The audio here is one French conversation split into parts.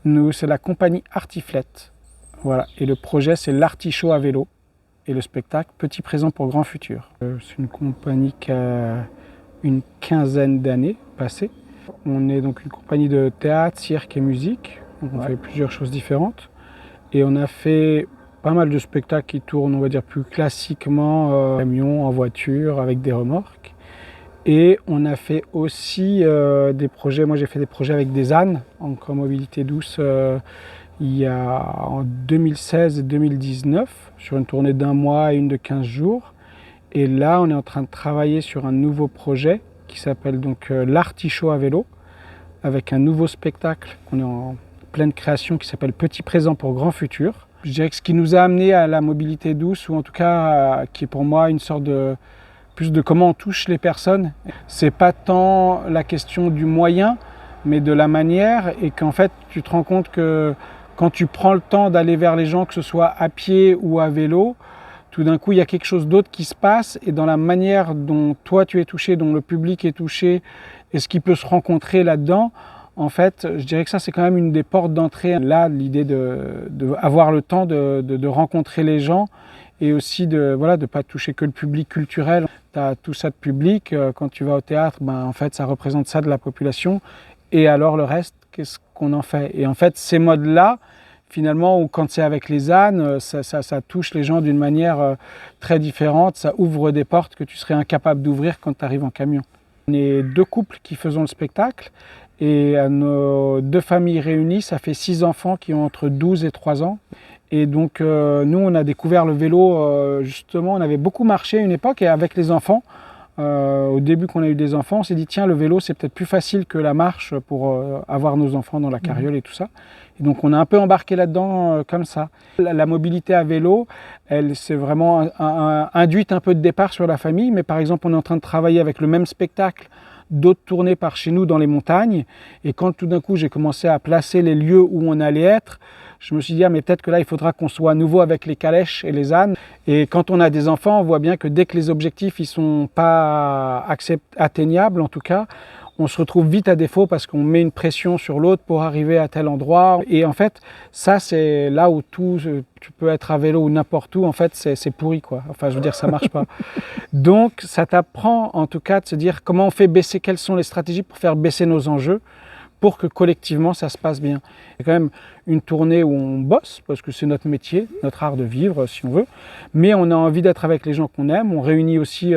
Nous, c'est la compagnie Artiflette. Voilà. Et le projet, c'est l'Artichaut à vélo. Et le spectacle, Petit présent pour grand futur. C'est une compagnie qui a une quinzaine d'années passées. On est donc une compagnie de théâtre, cirque et musique. Donc on fait plusieurs choses différentes. Et on a fait pas mal de spectacles qui tournent, on va dire, plus classiquement, en camion, en voiture, avec des remorques. Et on a fait aussi des projets, moi j'ai fait des projets avec des ânes, en mobilité douce, il y a en 2016 et 2019, sur une tournée d'1 mois et une de 15 jours. Et là, on est en train de travailler sur un nouveau projet qui s'appelle donc l'Artichaut à vélo, avec un nouveau spectacle qu'on est en pleine création qui s'appelle Petit présent pour grand futur. Je dirais que ce qui nous a amené à la mobilité douce, ou en tout cas qui est pour moi une sorte de plus de comment on touche les personnes, c'est pas tant la question du moyen, mais de la manière, et qu'en fait tu te rends compte que quand tu prends le temps d'aller vers les gens, que ce soit à pied ou à vélo, tout d'un coup il y a quelque chose d'autre qui se passe, et dans la manière dont toi tu es touché, dont le public est touché, et ce qui peut se rencontrer là-dedans, en fait, je dirais que ça c'est quand même une des portes d'entrée. Là, l'idée d'avoir le temps de rencontrer les gens, et aussi de ne pas toucher que le public culturel. Tu as tout ça de public, quand tu vas au théâtre, en fait ça représente ça de la population, et alors le reste, qu'est-ce qu'on en fait? Et en fait ces modes-là, finalement, quand c'est avec les ânes, ça touche les gens d'une manière très différente, ça ouvre des portes que tu serais incapable d'ouvrir quand tu arrives en camion. On est 2 couples qui faisons le spectacle, et à nos 2 familles réunies, ça fait 6 enfants qui ont entre 12 et 3 ans. Et donc nous, on a découvert le vélo, justement, on avait beaucoup marché à une époque, et avec les enfants, au début qu'on a eu des enfants, on s'est dit tiens, le vélo c'est peut-être plus facile que la marche pour avoir nos enfants dans la carriole et tout ça. Et donc on a un peu embarqué là-dedans comme ça. La mobilité à vélo, elle c'est vraiment induite un peu de départ sur la famille, mais par exemple on est en train de travailler avec le même spectacle, d'autres tournées par chez nous dans les montagnes, et quand tout d'un coup j'ai commencé à placer les lieux où on allait être, je me suis dit, mais peut-être que là, il faudra qu'on soit à nouveau avec les calèches et les ânes. Et quand on a des enfants, on voit bien que dès que les objectifs ne sont pas atteignables, en tout cas, on se retrouve vite à défaut parce qu'on met une pression sur l'autre pour arriver à tel endroit. Et en fait, ça, c'est là où tu peux être à vélo ou n'importe où, en fait, c'est pourri, quoi. Enfin, je veux dire, ça ne marche pas. Donc, ça t'apprend, en tout cas, de se dire comment on fait baisser, quelles sont les stratégies pour faire baisser nos enjeux, pour que collectivement ça se passe bien. C'est quand même une tournée où on bosse, parce que c'est notre métier, notre art de vivre si on veut, mais on a envie d'être avec les gens qu'on aime. On réunit aussi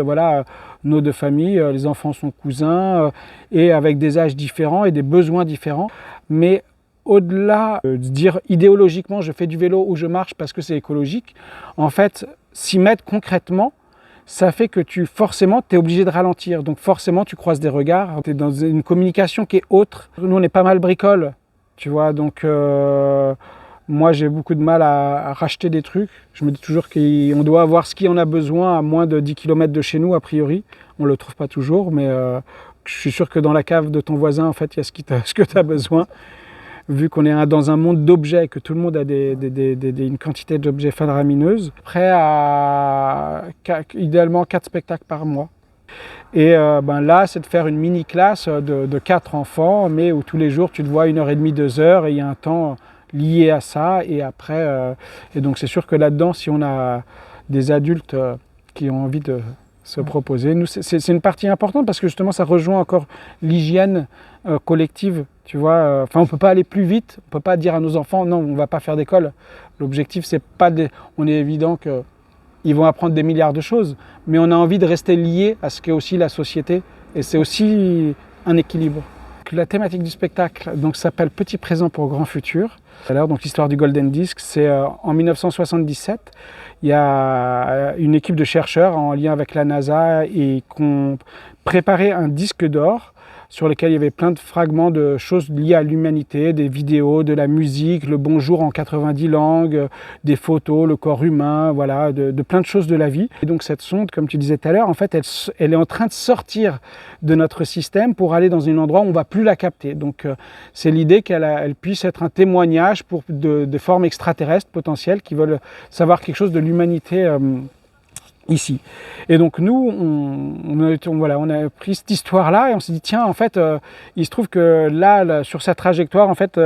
nos 2 familles, les enfants sont cousins, et avec des âges différents et des besoins différents. Mais au-delà de dire idéologiquement je fais du vélo ou je marche parce que c'est écologique, en fait s'y mettre concrètement, ça fait que forcément, tu es obligé de ralentir. Donc forcément, tu croises des regards. Tu es dans une communication qui est autre. Nous, on est pas mal bricole, tu vois. Donc moi, j'ai beaucoup de mal à racheter des trucs. Je me dis toujours qu'on doit avoir ce qu'on a besoin à moins de 10 km de chez nous, a priori. On ne le trouve pas toujours, mais je suis sûr que dans la cave de ton voisin, en fait, il y a ce que tu as besoin. Vu qu'on est dans un monde d'objets, que tout le monde a une quantité d'objets faramineuses, prêt à idéalement 4 spectacles par mois. Et là, c'est de faire une mini-classe de 4 enfants, mais où tous les jours, tu te vois 1h30, 2 heures, et il y a un temps lié à ça. Et après, et donc c'est sûr que là-dedans, si on a des adultes qui ont envie de se proposer, nous, c'est une partie importante parce que justement, ça rejoint encore l'hygiène collective. Tu vois, on ne peut pas aller plus vite, on ne peut pas dire à nos enfants non, on ne va pas faire d'école. L'objectif, c'est pas on est évident qu'ils vont apprendre des milliards de choses, mais on a envie de rester lié à ce qu'est aussi la société, et c'est aussi un équilibre. La thématique du spectacle s'appelle Petit présent pour grand futur. Alors, donc l'histoire du Golden Disc, c'est en 1977, il y a une équipe de chercheurs en lien avec la NASA et qui ont préparé un disque d'or sur lequel il y avait plein de fragments de choses liées à l'humanité, des vidéos, de la musique, le bonjour en 90 langues, des photos, le corps humain, voilà, de plein de choses de la vie. Et donc cette sonde, comme tu disais tout à l'heure, en fait, elle est en train de sortir de notre système pour aller dans un endroit où on ne va plus la capter. Donc c'est l'idée qu'elle puisse être un témoignage de formes extraterrestres potentielles qui veulent savoir quelque chose de l'humanité ici. Et donc nous, voilà, on a pris cette histoire-là et on s'est dit, tiens, en fait, il se trouve que là, sur sa trajectoire, en fait,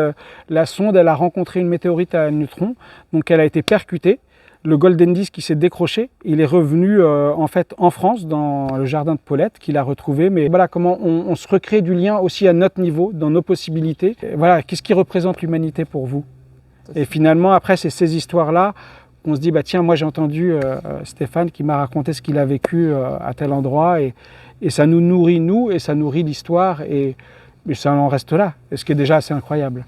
la sonde, elle a rencontré une météorite à neutrons, donc elle a été percutée. Le Golden Disc qui s'est décroché, il est revenu en fait en France, dans le jardin de Paulette, qu'il a retrouvé. Mais voilà comment on se recrée du lien aussi à notre niveau, dans nos possibilités. Et voilà, qu'est-ce qui représente l'humanité pour vous? Et finalement, après, c'est ces histoires-là qu'on se dit, bah tiens, moi j'ai entendu Stéphane qui m'a raconté ce qu'il a vécu à tel endroit, et ça nous nourrit, nous, et ça nourrit l'histoire, et ça en reste là, ce qui est déjà assez incroyable.